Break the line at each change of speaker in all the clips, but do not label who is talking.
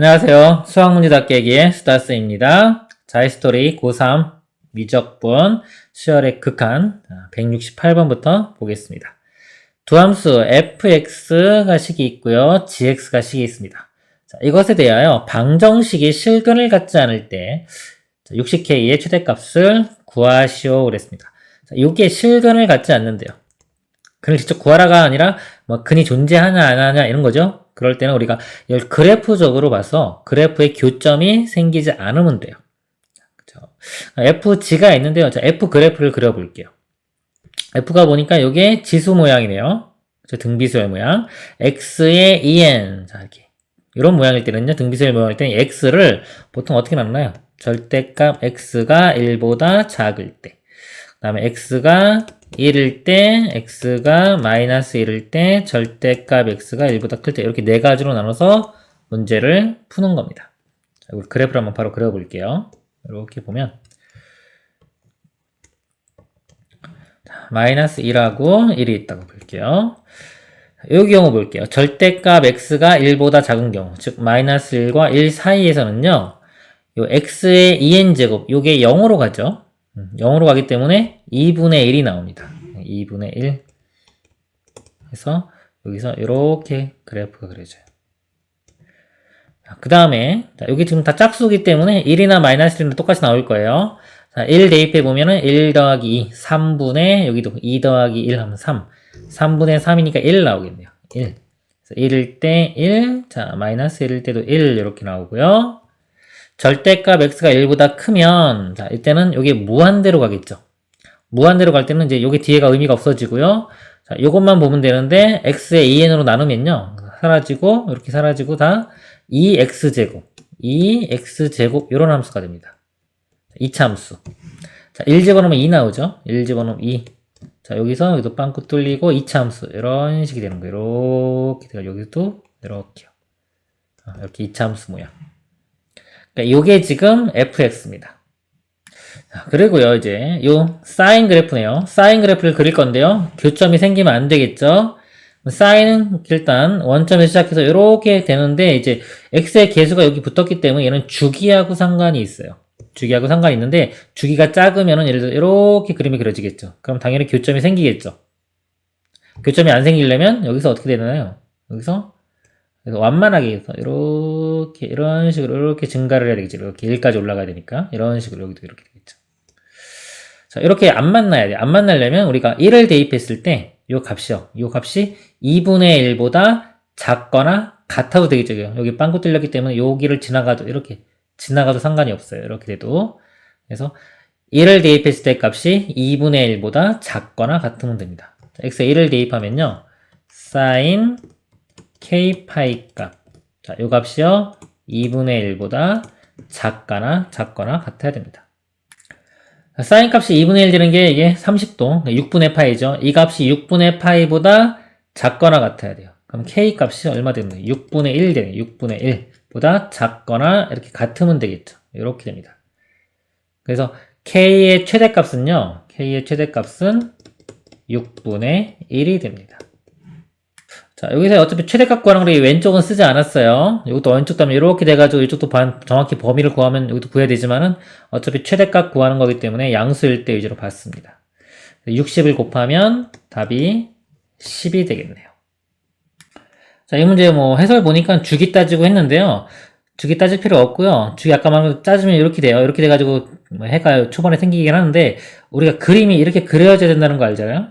안녕하세요. 수학문제답 깨기의 스타스입니다. 자이스토리 고3 미적분 수열의 극한 168번부터 보겠습니다. 두 함수 fx가 식이 있고요. gx가 식이 있습니다. 자, 이것에 대하여 방정식이 실근을 갖지 않을 때 60k의 최대값을 구하시오 그랬습니다. 자, 이게 실근을 갖지 않는데요. 근을 직접 구하라가 아니라 뭐 근이 존재하냐 안 하냐 이런 거죠. 그럴 때는 우리가 이걸 그래프적으로 봐서 그래프에 교점이 생기지 않으면 돼요. 그렇죠? FG가 있는데요. 자, F 그래프를 그려볼게요. F가 보니까 이게 지수 모양이네요. 등비수열 모양. X의 EN. 자, 이렇게. 이런 모양일 때는요. 등비수열 모양일 때는 X를 보통 어떻게 나누나요? 절대값 X가 1보다 작을 때. 그 다음에 X가 1일 때, X가 마이너스 1일 때, 절대값 X가 1보다 클 때, 이렇게 네 가지로 나눠서 문제를 푸는 겁니다. 자, 그래프를 한번 바로 그려볼게요. 이렇게 보면, 마이너스 1하고 1이 있다고 볼게요. 이 경우 볼게요. 절대값 X가 1보다 작은 경우, 즉, 마이너스 1과 1 사이에서는요, 요 X의 2n제곱, 요게 0으로 가죠. 0으로 가기 때문에 2분의 1이 나옵니다. 2분의 1 해서 여기서 이렇게 그래프가 그려져요. 그 다음에 여기 지금 다 짝수기 때문에 1이나 마이너스 1은 똑같이 나올 거예요. 자, 1 대입해 보면은 1 더하기 2, 3분의 여기도 2 더하기 1 하면 3. 3분의 3이니까 1 나오겠네요. 1. 그래서 1일 때 1, 자, 마이너스 1일 때도 1 이렇게 나오고요. 절대값 x가 1보다 크면, 자, 이때는 여기 무한대로 가겠죠. 무한대로 갈 때는 이제 여기 뒤에가 의미가 없어지고요. 자, 요것만 보면 되는데, x의 2n으로 나누면요. 사라지고, 이렇게 사라지고 다 2x제곱, 2x제곱, 요런 함수가 됩니다. 2차 함수. 자, 1 집어넣으면 2 나오죠. 1 집어넣으면 2. 자, 여기서 여기도 빵꾸 뚫리고 2차 함수. 이런 식이 되는 거예요. 이렇게 돼가 여기도 이렇게요. 이렇게 2차 함수 모양. 그러니까 요게 지금 fx입니다. 그리고요, 이제 요 사인 그래프네요. 사인 그래프를 그릴 건데요. 교점이 생기면 안 되겠죠. 사인은 일단 원점에서 시작해서 이렇게 되는데 이제 x의 개수가 여기 붙었기 때문에 얘는 주기하고 상관이 있어요. 주기하고 상관이 있는데 주기가 작으면은 예를 들어 이렇게 그림이 그려지겠죠. 그럼 당연히 교점이 생기겠죠. 교점이 안 생기려면 여기서 어떻게 되나요? 여기서 그래서 완만하게 해서 이렇게 이런 식으로 이렇게 증가를 해야 되겠죠. 이렇게 1까지 올라가야 되니까 이런 식으로 여기도 이렇게 되겠죠. 자, 이렇게 안 만나야 돼. 안 만나려면 우리가 1을 대입했을 때 이 값이요. 이 값이 2분의 1보다 작거나 같아도 되겠죠. 여기 빵꾸 뚫렸기 때문에 여기를 지나가도 이렇게 지나가도 상관이 없어요. 이렇게 돼도. 그래서 1을 대입했을 때 값이 2분의 1보다 작거나 같으면 됩니다. 자, x에 1을 대입하면요. sin k파이 값. 자, 요 값이요. 2분의 1보다 작거나 같아야 됩니다. 사인 값이 2분의 1 되는 게 이게 30도, 6분의 파이죠. 이 값이 6분의 파이보다 작거나 같아야 돼요. 그럼 k 값이 얼마 되는 거예요? 6분의 1 되네요. 6분의 1보다 작거나 이렇게 같으면 되겠죠. 이렇게 됩니다. 그래서 k의 최대값은요. k의 최대값은 6분의 1이 됩니다. 자, 여기서 어차피 최대값 구하는 거 왼쪽은 쓰지 않았어요. 이것도 왼쪽도 하면 이렇게 돼가지고 이쪽도 정확히 범위를 구하면 여기도 구해야 되지만은 어차피 최대값 구하는 거기 때문에 양수일 때 위주로 봤습니다. 60을 곱하면 답이 10이 되겠네요. 자, 이 문제 뭐 해설 보니까 주기 따지고 했는데요. 주기 따질 필요 없고요. 주기 아까 말한 거 따지면 이렇게 돼요. 이렇게 돼가지고 뭐 해가 초반에 생기긴 하는데 우리가 그림이 이렇게 그려져야 된다는 거 알잖아요.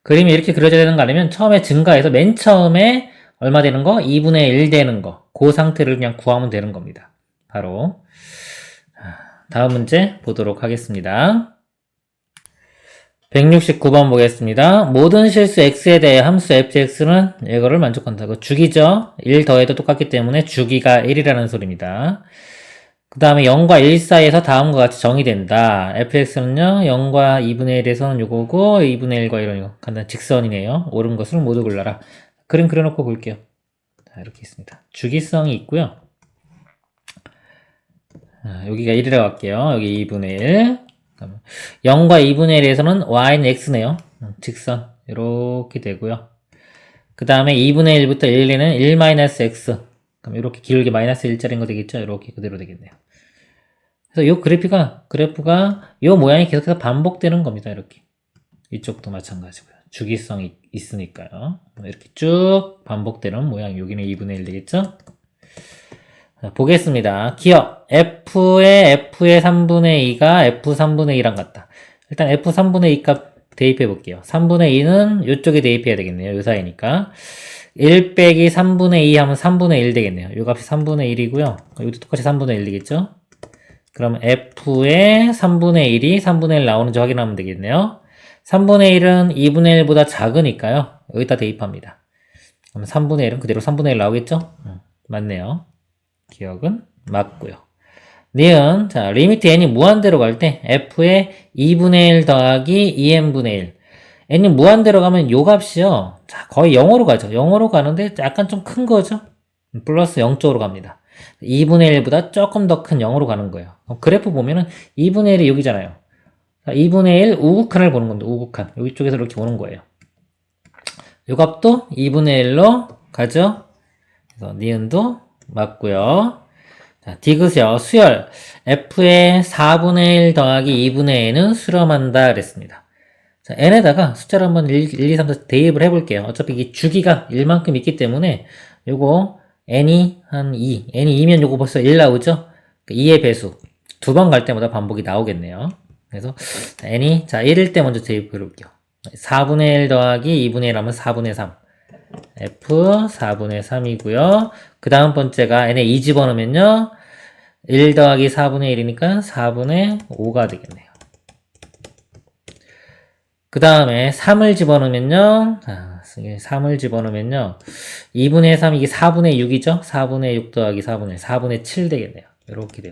그림이 이렇게 그려져야 되는 거 아니면 처음에 증가해서 맨 처음에 얼마 되는 거? 2분의 1 되는 거. 그 상태를 그냥 구하면 되는 겁니다. 바로. 다음 문제 보도록 하겠습니다. 169번 보겠습니다. 모든 실수 x에 대해 함수 fx는 이거를 만족한다고. 주기죠. 1 더해도 똑같기 때문에 주기가 1이라는 소리입니다. 그 다음에 0과 1 사이에서 다음과 같이 정의된다. fx는요, 0과 2분의 1에서는 요거고, 2분의 1과 이런 거. 간단 직선이네요. 옳은 것을 모두 골라라. 그림 그려놓고 볼게요. 자, 이렇게 있습니다. 주기성이 있고요. 여기가 1이라고 할게요. 여기 2분의 1. 0과 2분의 1에서는 y는 x네요. 직선. 이렇게 되고요. 그 다음에 2분의 1부터 1에는 1-x. 그럼 이렇게 길게 마이너스 1짜리인 거 되겠죠? 이렇게 그대로 되겠네요. 그래서 요 그래프가 요 모양이 계속해서 반복되는 겁니다. 이렇게. 이쪽도 마찬가지고요. 주기성이 있으니까요. 이렇게 쭉 반복되는 모양. 여기는 2분의 1 되겠죠? 자, 보겠습니다. 기억. F의 3분의 2가 F 3분의 2랑 같다. 일단 F 3분의 2 값 대입해 볼게요. 3분의 2는 이쪽에 대입해야 되겠네요. 요 사이니까. 1 빼기 3분의 2 하면 3분의 1 되겠네요. 요 값이 3분의 1이고요. 여기도 똑같이 3분의 1 되겠죠? 그럼 F의 3분의 1이 3분의 1 나오는지 확인하면 되겠네요. 3분의 1은 2분의 1보다 작으니까요. 여기다 대입합니다. 그럼 3분의 1은 그대로 3분의 1 나오겠죠? 맞네요. 기억은 맞고요. 니은, 자, 리미트 n이 무한대로 갈 때 f의 2분의 1 더하기 2n분의 1. n이 무한대로 가면 요 값이요. 자, 거의 0으로 가죠. 0으로 가는데 약간 좀 큰 거죠. 플러스 0쪽으로 갑니다. 2분의 1보다 조금 더 큰 0으로 가는 거예요. 그래프 보면은 2분의 1이 여기잖아요. 자, 2분의 1 우극한을 보는 겁니다. 우극한. 여기 쪽에서 이렇게 오는 거예요. 요 값도 2분의 1로 가죠. 그래서 니은도 맞고요. 자, 디귿이요. 수열. f의 4분의 1 더하기 2분의 n은 수렴한다 그랬습니다. 자, n에다가 숫자를 한번 1, 2, 3, 4 대입을 해볼게요. 어차피 이 주기가 1만큼 있기 때문에 요거 n이 한 2, n이 2면 요거 벌써 1 나오죠? 2의 배수. 두 번 갈 때마다 반복이 나오겠네요. 그래서 n이 자 1일 때 먼저 대입해 볼게요. 4분의 1 더하기 2분의 1 하면 4분의 3. f 4분의 3이고요. 그 다음 번째가 n에 2 집어넣으면요. 1 더하기 4분의 1이니까 4분의 5가 되겠네요. 그 다음에 3을 집어넣으면요. 자, 3을 집어넣으면요. 2분의 3 이게 4분의 6이죠? 4분의 6 더하기 4분의 1, 4분의 7 되겠네요. 이렇게 돼요.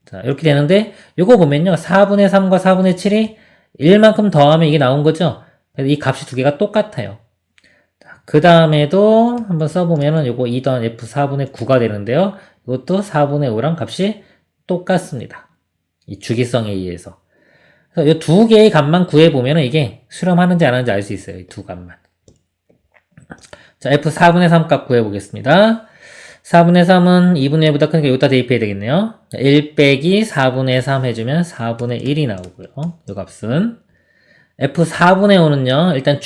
자, 이렇게 되는데 요거 보면요. 4분의 3과 4분의 7이 1만큼 더하면 이게 나온 거죠? 그래서 이 값이 두 개가 똑같아요. 그 다음에도 한번 써보면은 요거 2 더한 F 4분의 9가 되는데요. 이것도 4분의 5랑 값이 똑같습니다. 이 주기성에 의해서. 그래서 이 두 개의 값만 구해보면은 이게 수렴하는지 안 하는지 알 수 있어요. 이 두 값만. 자, F 4분의 3 값 구해보겠습니다. 4분의 3은 2분의 1보다 크니까 여기다 대입해야 되겠네요. 1 빼기 4분의 3 해주면 4분의 1이 나오고요. 이 값은. F 4분의 5는요, 일단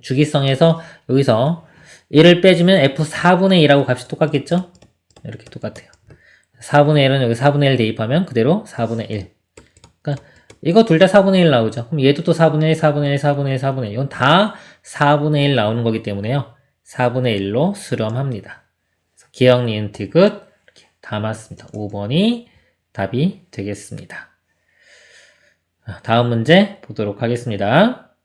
주기성에서 여기서 1을 빼주면 F 4분의 2라고 값이 똑같겠죠? 이렇게 똑같아요. 4분의 1은 여기 4분의 1 대입하면 그대로 4분의 1. 그러니까 이거 둘 다 4분의 1 나오죠. 그럼 얘도 또 4분의 1, 4분의 1, 4분의 1, 4분의 1. 이건 다 4분의 1 나오는 거기 때문에요. 4분의 1로 수렴합니다. 기억, 니은, 디귿 이렇게 다 맞습니다. 5번이 답이 되겠습니다. 다음 문제 보도록 하겠습니다.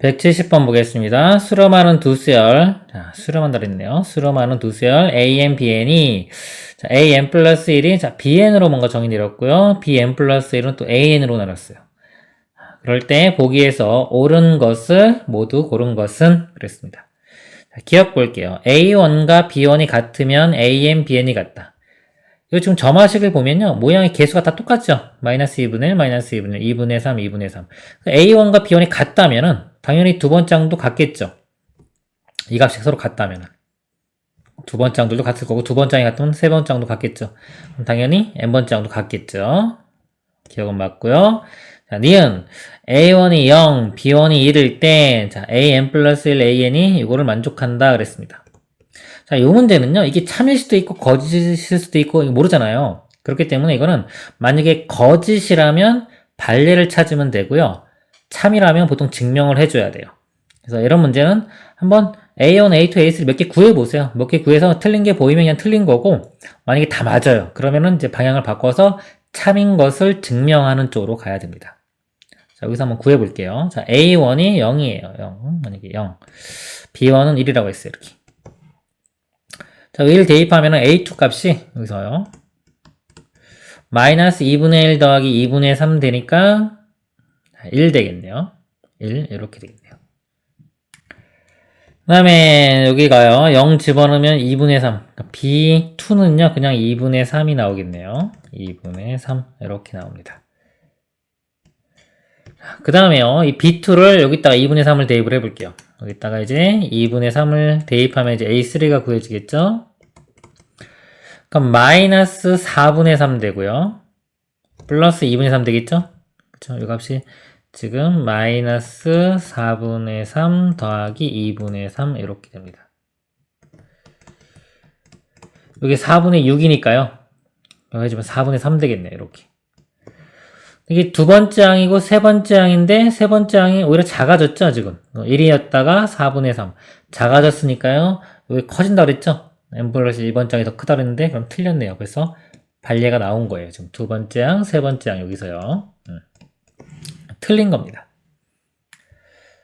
170번 보겠습니다. 수렴하는 두 수열. 자, 수렴한다 그랬네요. 수렴하는 두 수열 AN, BN이 자, AN 플러스 1이 자, BN으로 뭔가 정의 내렸고요. BN 플러스 1은 또 AN으로 나눴어요. 그럴 때 보기에서 옳은 것을 모두 고른 것은 그랬습니다. 자, 기억 볼게요. A1과 B1이 같으면 AN, BN이 같다. 이거 지금 점화식을 보면요. 모양의 개수가 다 똑같죠? 마이너스 2분의 1, 마이너스 2분의 1, 2분의 3, 2분의 3. A1과 B1이 같다면은 당연히 두 번째 항도 같겠죠. 이 값이 서로 같다면은. 두 번째 항들도 같을 거고 두 번째 항이 같으면 세 번째 항도 같겠죠. 그럼 당연히 n번째 항도 같겠죠. 기억은 맞고요. 자, 니은 A1이 0, B1이 1일 때 자, AN 플러스 1 AN이 이거를 만족한다 그랬습니다. 자, 이 문제는요, 이게 참일 수도 있고, 거짓일 수도 있고, 모르잖아요. 그렇기 때문에 이거는, 만약에 거짓이라면, 발례를 찾으면 되고요. 참이라면 보통 증명을 해줘야 돼요. 그래서 이런 문제는 한번 A1, A2, A3 몇 개 구해보세요. 몇 개 구해서 틀린 게 보이면 그냥 틀린 거고, 만약에 다 맞아요. 그러면은 이제 방향을 바꿔서 참인 것을 증명하는 쪽으로 가야 됩니다. 자, 여기서 한번 구해볼게요. 자, A1이 0이에요. 0. 만약에 0. B1은 1이라고 했어요. 이렇게. 자, 1 대입하면은 A2 값이 여기서요. 마이너스 2분의 1 더하기 2분의 3 되니까 1 되겠네요. 1 이렇게 되겠네요. 그 다음에 여기가요. 0 집어넣으면 2분의 3. 그러니까 B2는요. 그냥 2분의 3이 나오겠네요. 2분의 3 이렇게 나옵니다. 그 다음에요. 이 B2를 여기다가 2분의 3을 대입을 해볼게요. 여기다가 이제 2분의 3을 대입하면 이제 A3가 구해지겠죠? 그럼 마이너스 4분의 3 되고요. 플러스 2분의 3 되겠죠? 그쵸? 이 값이 지금 마이너스 4분의 3 더하기 2분의 3 이렇게 됩니다. 여기 4분의 6이니까요. 여기 지금 4분의 3 되겠네요. 이렇게. 이게 두 번째 항이고 세 번째 항인데 세 번째 항이 오히려 작아졌죠, 지금. 1이었다가 4분의 3. 작아졌으니까요. 여기 커진다 그랬죠? n 플러스 1번 장이 더 크다 그랬는데 그럼 틀렸네요. 그래서 반례가 나온 거예요. 지금 두 번째 항, 세 번째 항 여기서요. 틀린 겁니다.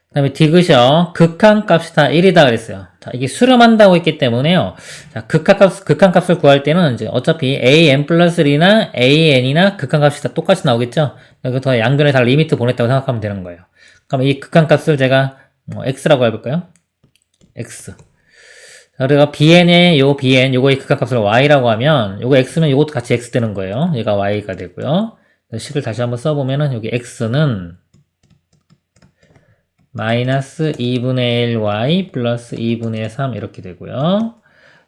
그 다음에 디귿이요. 극한값이 다 1이다 그랬어요. 자, 이게 수렴한다고 했기 때문에요. 자, 극한값을 구할 때는 이제 어차피 an 플러스 1이나 an이나 극한값이 다 똑같이 나오겠죠? 여기 더 양변에 다 리미트 보냈다고 생각하면 되는 거예요. 그럼 이 극한값을 제가 x라고 해볼까요? x. 자, 우리가 bn의 요 bn, 요거의 극한값을 y라고 하면 요거 x면 요것도 같이 x 되는 거예요. 얘가 y가 되고요. 식을 다시 한번 써보면은 여기 x는 마이너스 2분의 1y 플러스 2분의 3 이렇게 되고요.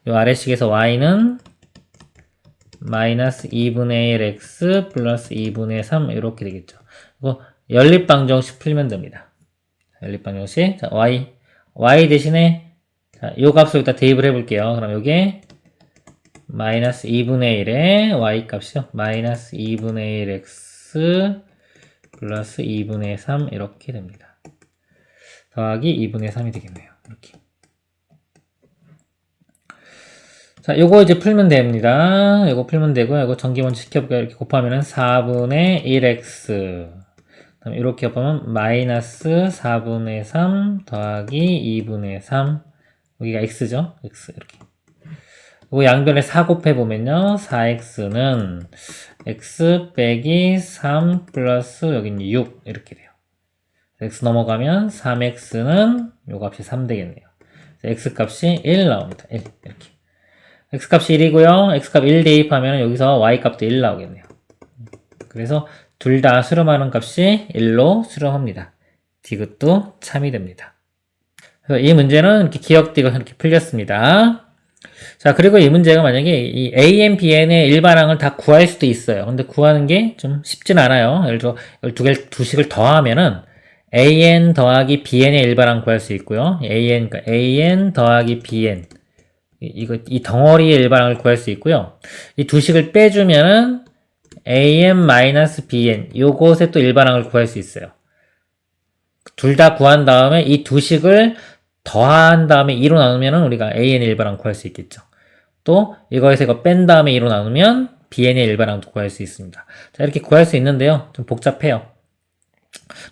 이 아래식에서 y는 마이너스 2분의 1x 플러스 2분의 3 이렇게 되겠죠. 이거 연립방정식 풀면 됩니다. 연립방정식. 자, y 대신에 자, 요 값을 여기다 대입을 해볼게요. 그럼 요게 마이너스 2분의 1의 y 값이요. 마이너스 2분의 1x 플러스 2분의 3 이렇게 됩니다. 더하기 2분의 3이 되겠네요. 이렇게. 자, 요거 이제 풀면 됩니다. 요거 풀면 되고요. 요거 전기먼저 시켜볼게요. 이렇게 곱하면은 4분의 1x. 그다음에 이렇게 곱하면 마이너스 4분의 3 더하기 2분의 3. 여기가 x죠? x. 이렇게. 요거 양변에 4 곱해보면요. 4x는 x 빼기 3 플러스 여기는 6. 이렇게 돼요. x 넘어가면 3x는 요 값이 3 되겠네요. x 값이 1 나옵니다. 1 이렇게. x 값이 1이고요. x 값 1 대입하면 여기서 y 값도 1 나오겠네요. 그래서 둘 다 수렴하는 값이 1로 수렴합니다. 디귿도 참이 됩니다. 그래서 이 문제는 이렇게 기억디귿 이렇게 풀렸습니다. 자, 그리고 이 문제가 만약에 이 AN, BN의 일반항을 다 구할 수도 있어요. 근데 구하는 게 좀 쉽진 않아요. 예를 들어 두 식을 더하면은 AN 더하기 BN의 일반항 구할 수 있고요. 그러니까 AN 더하기 BN. 이 덩어리의 일반항을 구할 수 있고요. 이 두 식을 빼주면은 AN-BN. 요것에 또 일반항을 구할 수 있어요. 둘 다 구한 다음에 이 두 식을 더한 다음에 2로 나누면은 우리가 AN의 일반항 구할 수 있겠죠. 또 이거에서 이거 뺀 다음에 2로 나누면 BN의 일반항도 구할 수 있습니다. 자, 이렇게 구할 수 있는데요. 좀 복잡해요.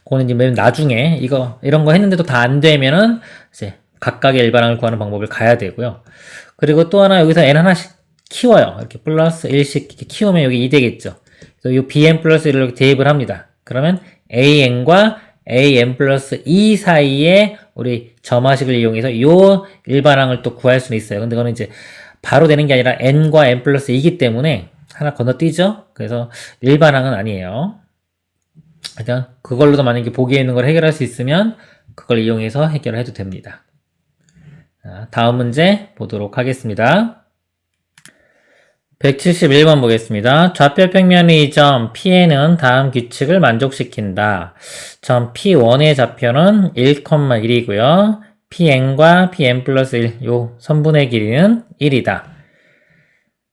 그거는 이제 맨 나중에 이런 거 했는데도 다 안 되면은 이제 각각의 일반항을 구하는 방법을 가야 되고요. 그리고 또 하나 여기서 n 하나씩 키워요. 이렇게 플러스 1씩 이렇게 키우면 여기 2 되겠죠. 그래서 이 bn 플러스 1을 이렇게 대입을 합니다. 그러면 an과 an 플러스 2 사이에 우리 점화식을 이용해서 이 일반항을 또 구할 수는 있어요. 근데 그거는 이제 바로 되는 게 아니라 n과 n 플러스 2이기 때문에 하나 건너뛰죠. 그래서 일반항은 아니에요. 일단 그걸로도 만약에 보기에 있는 걸 해결할 수 있으면 그걸 이용해서 해결을 해도 됩니다. 자, 다음 문제 보도록 하겠습니다. 171번 보겠습니다. 좌표 평면의 점 P에는 다음 규칙을 만족시킨다. 점 P1의 좌표는 1,1이고요. Pn과 Pn 플러스 1, 요 선분의 길이는 1이다.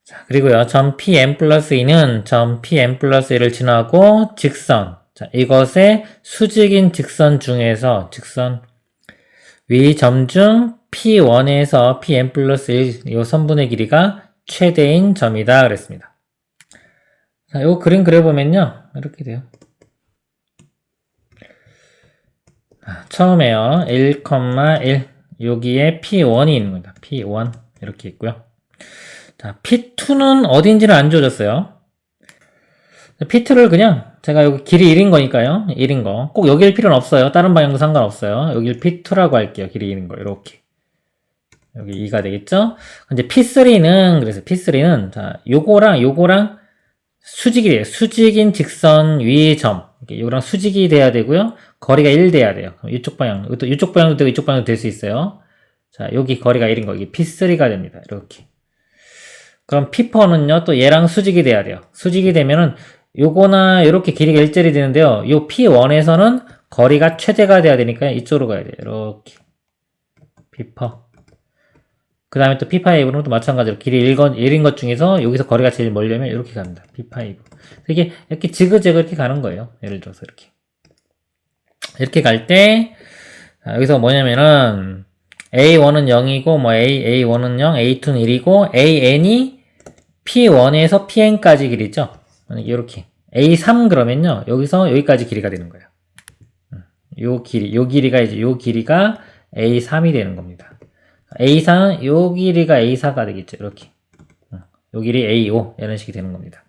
자, 그리고요. 점 Pn 플러스 2는 점 Pn 플러스 1을 지나고 직선. 자, 이것의 수직인 직선 중에서 직선 위 점 중 P1에서 Pn 플러스 1, 이 선분의 길이가 최대인 점이다 그랬습니다. 자, 요 그림 그려보면요. 이렇게 돼요. 처음에요. 1,1 여기에 P1이 있는 겁니다. P1 이렇게 있고요. 자, P2는 어딘지는 안 주어졌어요. P2를 그냥 제가 여기 길이 1인 거니까요. 1인 거. 꼭 여기일 필요는 없어요. 다른 방향도 상관없어요. 여기를 P2라고 할게요. 길이 1인 거. 이렇게. 여기 2가 되겠죠? 이제 P3는, 그래서 P3는, 자, 요거랑 수직이래요. 수직인 직선 위 점. 이거랑 수직이 돼야 되고요. 거리가 1 돼야 돼요. 이쪽 방향, 또 이쪽 방향도 되고 이쪽 방향도 될 수 있어요. 자, 여기 거리가 1인 거, 이게 P3가 됩니다. 이렇게. 그럼 P4는요, 또 얘랑 수직이 돼야 돼요. 수직이 되면은 요거나 이렇게 길이가 일절이 되는데요. 요 P1에서는 거리가 최대가 돼야 되니까 이쪽으로 가야 돼요. 이렇게. P4. 그 다음에 또 P5는 또 마찬가지로 길이 1인 것 중에서 여기서 거리가 제일 멀려면 이렇게 갑니다. P5. 이게 이렇게 지그재그 이렇게 가는 거예요. 예를 들어서 이렇게. 이렇게 갈 때, 여기서 뭐냐면은, A1은 0이고, 뭐 A1은 0, A2는 1이고, AN이 P1에서 PN까지 길이죠. 만약에 이렇게. A3 그러면요. 여기서 여기까지 길이가 되는 거예요. 요 길이가 이제 요 길이가 A3이 되는 겁니다. A4는 요 길이가 A4가 되겠죠. 이렇게. 요 길이 A5 이런 식이 되는 겁니다.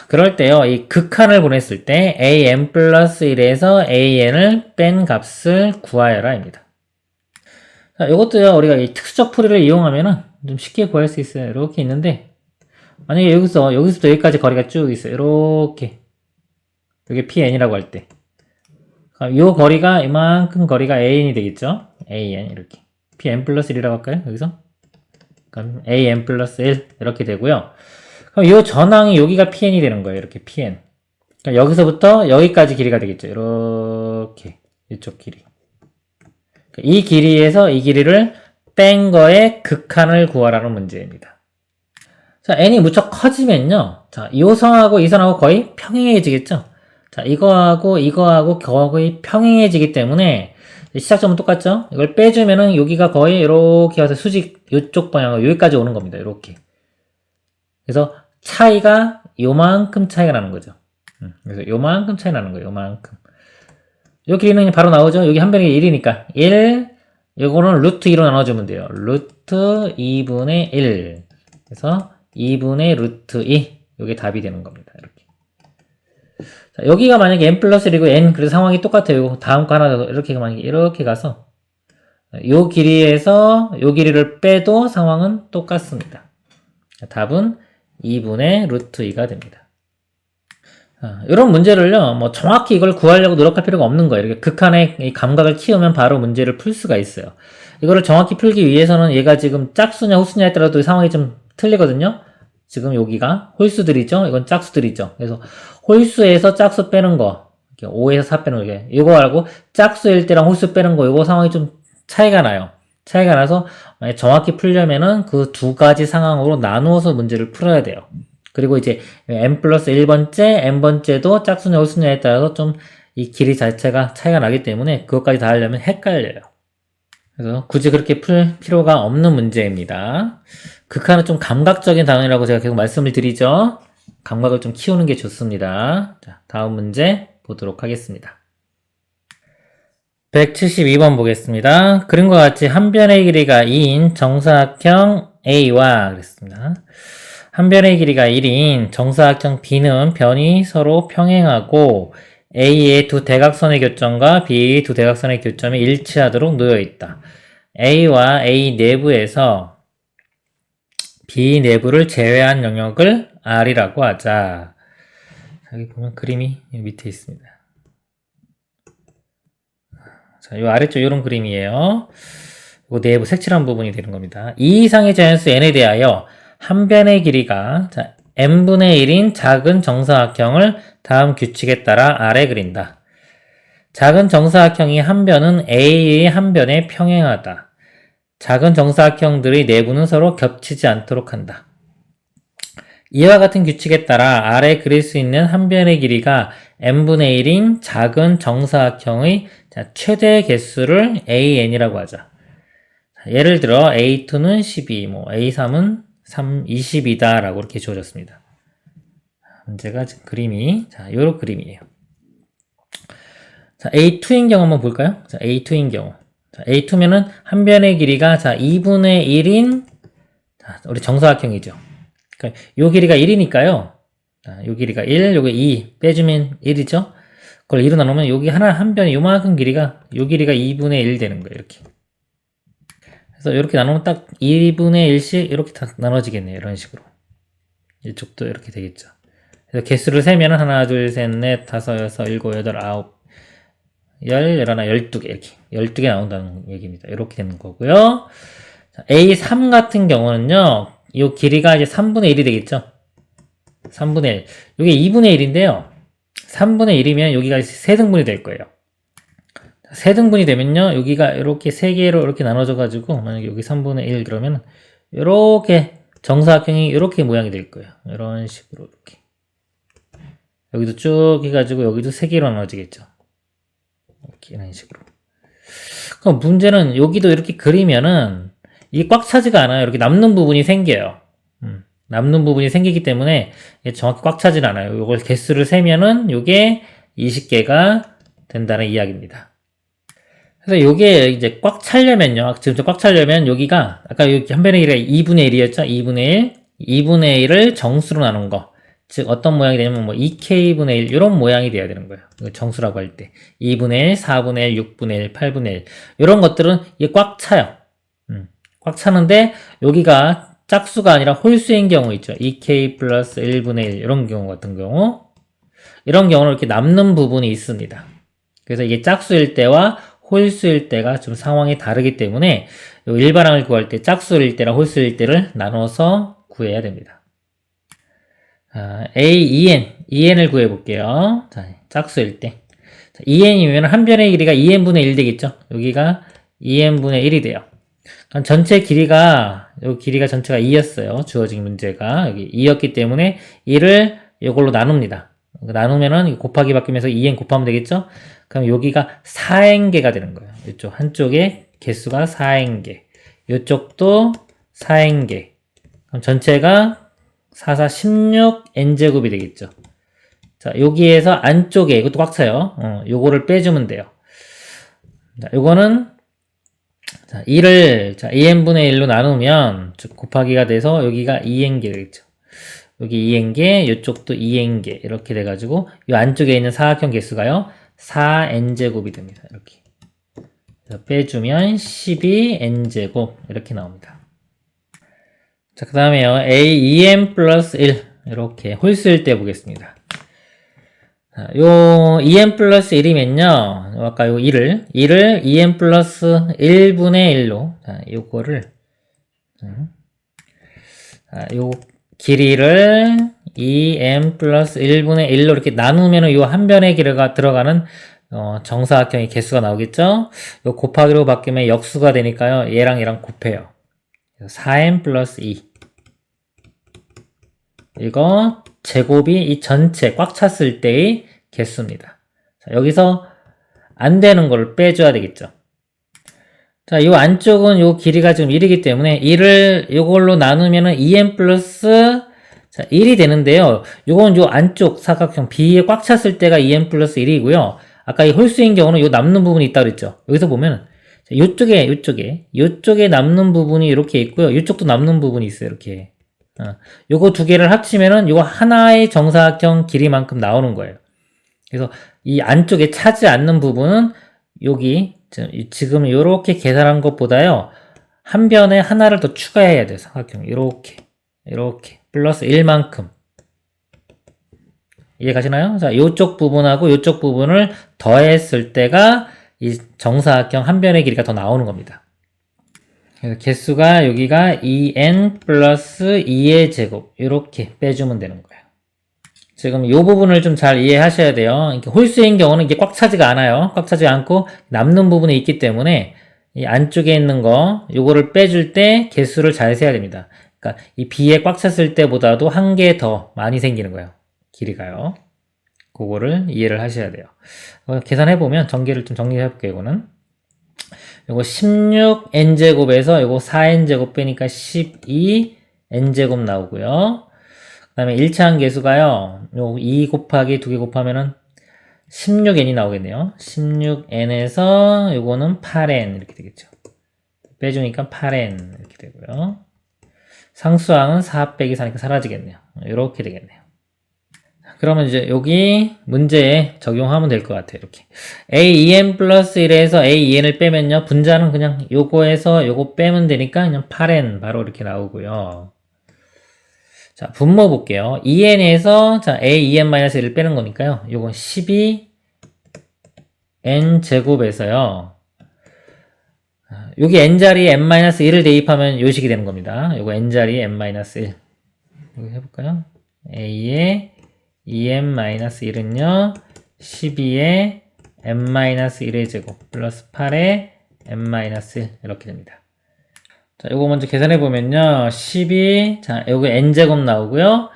그럴 때요. 이 극한을 보냈을 때 AN 플러스 1에서 AN을 뺀 값을 구하여라입니다. 자, 요것도요. 우리가 이 특수적 풀이를 이용하면은 좀 쉽게 구할 수 있어요. 이렇게 있는데 만약에 여기서부터 여기까지 거리가 쭉 있어요. 이렇게. 이게 PN이라고 할 때. 요 거리가 이만큼 거리가 AN이 되겠죠. AN 이렇게. PN 플러스 1이라고 할까요? 여기서? 그럼 AN 플러스 1 이렇게 되고요. 그럼 요 전항이 여기가 PN이 되는 거예요. 이렇게 PN. 그러니까 여기서부터 여기까지 길이가 되겠죠. 이렇게. 이쪽 길이. 이 길이에서 이 길이를 뺀 거의 극한을 구하라는 문제입니다. 자, n이 무척 커지면요. 자, 이 선하고 이 선하고 거의 평행해지겠죠. 자, 이거하고 거의 평행해지기 때문에 시작점은 똑같죠? 이걸 빼주면은 여기가 거의 이렇게 와서 수직 이쪽 방향으로 여기까지 오는 겁니다. 이렇게. 그래서 차이가 요만큼 차이가 나는 거죠. 그래서 요만큼 차이 나는 거예요. 요만큼. 요 길이는 바로 나오죠? 여기 한 변이 1이니까 1, 요거는 루트 2로 나눠주면 돼요. 루트 2분의 1. 그래서 2분의 루트 2. 요게 답이 되는 겁니다. 이렇게. 자, 여기가 만약에 n 플러스 1이고 n, 그래서 상황이 똑같아요. 다음 거 하나 더, 이렇게 만약에 이렇게 가서, 요 길이에서 요 길이를 빼도 상황은 똑같습니다. 답은 2분의 루트 2가 됩니다. 이런 문제를요, 뭐 정확히 이걸 구하려고 노력할 필요가 없는 거예요. 이렇게 극한의 이 감각을 키우면 바로 문제를 풀 수가 있어요. 이거를 정확히 풀기 위해서는 얘가 지금 짝수냐 호수냐에 따라도 상황이 좀 틀리거든요. 지금 여기가 홀수들이죠. 이건 짝수들이죠. 그래서 홀수에서 짝수 빼는 거, 5에서 4 빼는 거, 이거 알고 짝수일 때랑 홀수 빼는 거, 이거 상황이 좀 차이가 나요. 차이가 나서 정확히 풀려면은 그 두 가지 상황으로 나누어서 문제를 풀어야 돼요. 그리고 이제 n 플러스 1번째, n번째도 짝수냐 홀수냐에 따라서 좀 이 길이 자체가 차이가 나기 때문에 그것까지 다 하려면 헷갈려요. 그래서 굳이 그렇게 풀 필요가 없는 문제입니다. 극한은 좀 감각적인 단원이라고 제가 계속 말씀을 드리죠. 감각을 좀 키우는 게 좋습니다. 자, 다음 문제 보도록 하겠습니다. 172번 보겠습니다. 그림과 같이 한 변의 길이가 2인 정사각형 A와 그랬습니다. 한 변의 길이가 1인 정사각형 B는 변이 서로 평행하고 A의 두 대각선의 교점과 B의 두 대각선의 교점이 일치하도록 놓여 있다. A와 A 내부에서 B 내부를 제외한 영역을 R이라고 하자. 여기 보면 그림이 밑에 있습니다. 자, 이 아래쪽 이런 그림이에요. 이 내부 색칠한 부분이 되는 겁니다. 이 이상의 자연수 n에 대하여 한 변의 길이가 자, n분의 1인 작은 정사각형을 다음 규칙에 따라 아래 그린다. 작은 정사각형이 한 변은 A의 한 변에 평행하다. 작은 정사각형들의 내부는 서로 겹치지 않도록 한다. 이와 같은 규칙에 따라 아래 그릴 수 있는 한 변의 길이가 n분의 1인 작은 정사각형의 최대 개수를 AN이라고 하자. 예를 들어 A2는 12, 뭐 A3은 20이다 라고 이렇게 주어졌습니다. 문제가 지금 그림이 요런 그림이에요. 자, A2인 경우 한번 볼까요? 자, A2인 경우. 자, A2면은 한 변의 길이가 2분의 1인 우리 정사각형이죠. 그러니까 요 길이가 1이니까요. 요 길이가 1, 요게 2 빼주면 1이죠. 그걸 2로 나누면 여기 한 변에 요만큼 길이가 요 길이가 2분의 1 되는 거예요. 이렇게. 그래서 이렇게 나누면 딱 2분의 1씩 이렇게 다 나눠지겠네요. 이런 식으로. 이쪽도 이렇게 되겠죠. 그래서 개수를 세면은 하나, 둘, 셋, 넷, 다섯, 여섯, 일곱, 여덟, 아홉, 열, 열하나, 12개 이렇게 12개 나온다는 얘기입니다. 이렇게 되는 거고요. 자, A3 같은 경우는요. 이 길이가 이제 3분의 1이 되겠죠. 3분의 1. 이게 2분의 1인데요. 3분의 1이면 여기가 세등분이 될 거예요. 세등분이 되면요. 여기가 이렇게 3개로 이렇게 나눠져 가지고 만약에 여기 3분의 1 그러면 이렇게 정사각형이 이렇게 모양이 될 거예요. 이런 식으로 이렇게. 여기도 쭉 해가지고 여기도 3개로 나눠지겠죠. 이렇게 이런 식으로. 그럼 문제는 여기도 이렇게 그리면은 이게 꽉 차지가 않아요. 이렇게 남는 부분이 생겨요. 남는 부분이 생기기 때문에 정확히 꽉 차지는 않아요. 이걸 개수를 세면은 이게 20개가 된다는 이야기입니다. 그래서 이게 이제 꽉 차려면요. 지금 꽉 차려면 여기가 아까 여기 한 변의 길이가 2분의 1이었죠. 2분의 1. 2분의 1을 정수로 나눈 거. 즉 어떤 모양이 되냐면 뭐 2k분의 1 이런 모양이 돼야 되는 거예요. 정수라고 할 때. 2분의 1, 4분의 1, 6분의 1, 8분의 1 이런 것들은 이게 꽉 차요. 꽉 차는데 여기가 짝수가 아니라 홀수인 경우 있죠. 2k 플러스 1분의 1 이런 경우 같은 경우 이런 경우는 이렇게 남는 부분이 있습니다. 그래서 이게 짝수일 때와 홀수일 때가 좀 상황이 다르기 때문에 일반항을 구할 때 짝수일 때랑 홀수일 때를 나눠서 구해야 됩니다. EN을 구해볼게요. 자, 짝수일 때. EN이면 한 변의 길이가 2n분의 1 되겠죠? 여기가 2n분의 1이 돼요. 그럼 전체 길이가, 여기 길이가 전체가 2였어요. 주어진 문제가. 여기 2였기 때문에 1을 이걸로 나눕니다. 나누면은 곱하기 바뀌면서 2n 곱하면 되겠죠? 그럼 여기가 4n개가 되는 거예요. 이쪽 한쪽에 개수가 4n개. 이쪽도 4n개. 그럼 전체가 4, 4, 16n제곱이 되겠죠. 자, 여기에서 안쪽에, 이것도 꽉 차요. 요거를 빼주면 돼요. 자, 요거는, 자, 2를, 자, 2n분의 1로 나누면, 즉, 곱하기가 돼서 여기가 2n개 되겠죠. 여기 2n개, 이쪽도 2n개. 이렇게 돼가지고, 이 안쪽에 있는 사각형 개수가요, 4n제곱이 됩니다. 이렇게. 그래서 빼주면 12n제곱. 이렇게 나옵니다. 자, 그 다음에요. A2n 플러스 1. 이렇게 홀수일 때 보겠습니다. 자, 요 2n 플러스 1이면요. 아까 요 2를 2n 플러스 1분의 1로, 자, 요거를, 자, 요 길이를 2n 플러스 1분의 1로 이렇게 나누면 요 한 변의 길이가 들어가는 정사각형의 개수가 나오겠죠? 요 곱하기로 바뀌면 역수가 되니까요. 얘랑 얘랑 곱해요. 4n 플러스 2. 이거 제곱이 이 전체 꽉 찼을 때의 개수입니다. 자, 여기서 안 되는 걸 빼줘야 되겠죠. 자, 이 안쪽은 요 길이가 지금 1이기 때문에 1을 요걸로 나누면은 2n 플러스 자, 1이 되는데요. 요건 요 안쪽 사각형 B에 꽉 찼을 때가 2n 플러스 1이고요. 아까 이 홀수인 경우는 요 남는 부분이 있다 그랬죠. 여기서 보면 요쪽에 남는 부분이 이렇게 있고요. 이쪽도 남는 부분이 있어요. 이렇게. 요거 두 개를 합치면은 요거 하나의 정사각형 길이만큼 나오는 거예요. 그래서 이 안쪽에 차지 않는 부분은 여기 지금 요렇게 계산한 것보다요. 한 변에 하나를 더 추가해야 돼요. 사각형. 이렇게 플러스 1만큼. 이해 가시나요? 자, 요쪽 부분하고 요쪽 부분을 더했을 때가 이 정사각형 한 변의 길이가 더 나오는 겁니다. 그래서 개수가 여기가 2n 플러스 2의 제곱 이렇게 빼주면 되는 거예요. 지금 이 부분을 좀 잘 이해하셔야 돼요. 이렇게 홀수인 경우는 이게 꽉 차지가 않아요. 꽉 차지 않고 남는 부분이 있기 때문에 이 안쪽에 있는 거 요거를 빼줄 때 개수를 잘 세야 됩니다. 그러니까 이 B에 꽉 찼을 때보다도 한 개 더 많이 생기는 거예요. 길이가요. 그거를 이해를 하셔야 돼요. 계산해보면 전개를 좀 정리해볼게요. 이거는 요거 16n제곱에서 요거 4n제곱 빼니까 12n제곱 나오고요. 그 다음에 1차항 개수가요. 요 2 곱하기 2개 곱하면은 16n이 나오겠네요. 16n에서 요거는 8n 이렇게 되겠죠. 빼주니까 8n 이렇게 되고요. 상수항은 4 빼기 4니까 사라지겠네요. 이렇게 되겠네요. 그러면 이제 여기 문제에 적용하면 될 것 같아요. 이렇게 a2n 플러스 1에서 a2n을 빼면요. 분자는 그냥 요거에서 요거 빼면 되니까 그냥 8n 바로 이렇게 나오고요. 자, 분모 볼게요. 2n에서 자, a2n-1을 빼는 거니까요. 요건 12n 제곱에서요. 여기 n자리에 n-1을 대입하면 요식이 되는 겁니다. 요거 n자리에 n-1. 여기 해볼까요? a의 2n-1은요. 12의 n-1의 제곱 플러스 8의 n-1 이렇게 됩니다. 자, 요거 먼저 계산해 보면요. 12, 자, 요거 n제곱 나오고요.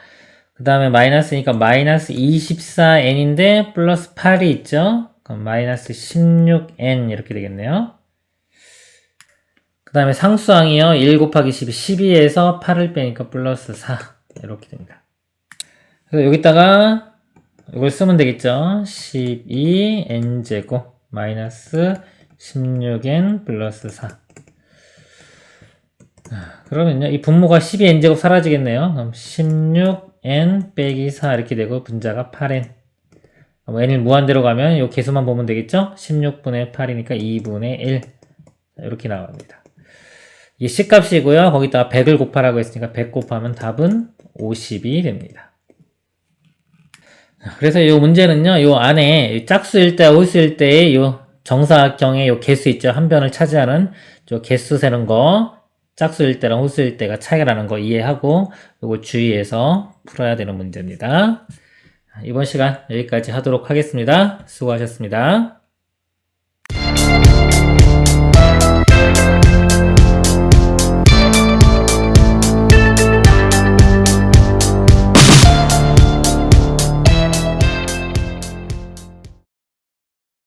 그 다음에 마이너스니까 마이너스 24n인데 플러스 8이 있죠. 그럼 마이너스 16n 이렇게 되겠네요. 그 다음에 상수항이요. 1 곱하기 12, 12에서 8을 빼니까 플러스 4 이렇게 됩니다. 그래서 여기다가 이걸 쓰면 되겠죠. 12n제곱 마이너스 16n 플러스 4. 그러면요, 이 분모가 12n제곱 사라지겠네요. 그럼 16n 빼기 4 이렇게 되고 분자가 8n. n을 무한대로 가면 이 개수만 보면 되겠죠? 16분의 8이니까 2분의 1 이렇게 나옵니다. 이게 C값이고요. 거기다가 100을 곱하라고 했으니까 100 곱하면 답은 50이 됩니다. 그래서 이 문제는요, 요 안에 짝수일 때, 홀수일 때의 요 정사각형의 요 개수 있죠? 한 변을 차지하는 저 개수 세는 거, 짝수일 때랑 홀수일 때가 차이가 나는 거 이해하고 요거 주의해서 풀어야 되는 문제입니다. 이번 시간 여기까지 하도록 하겠습니다. 수고하셨습니다.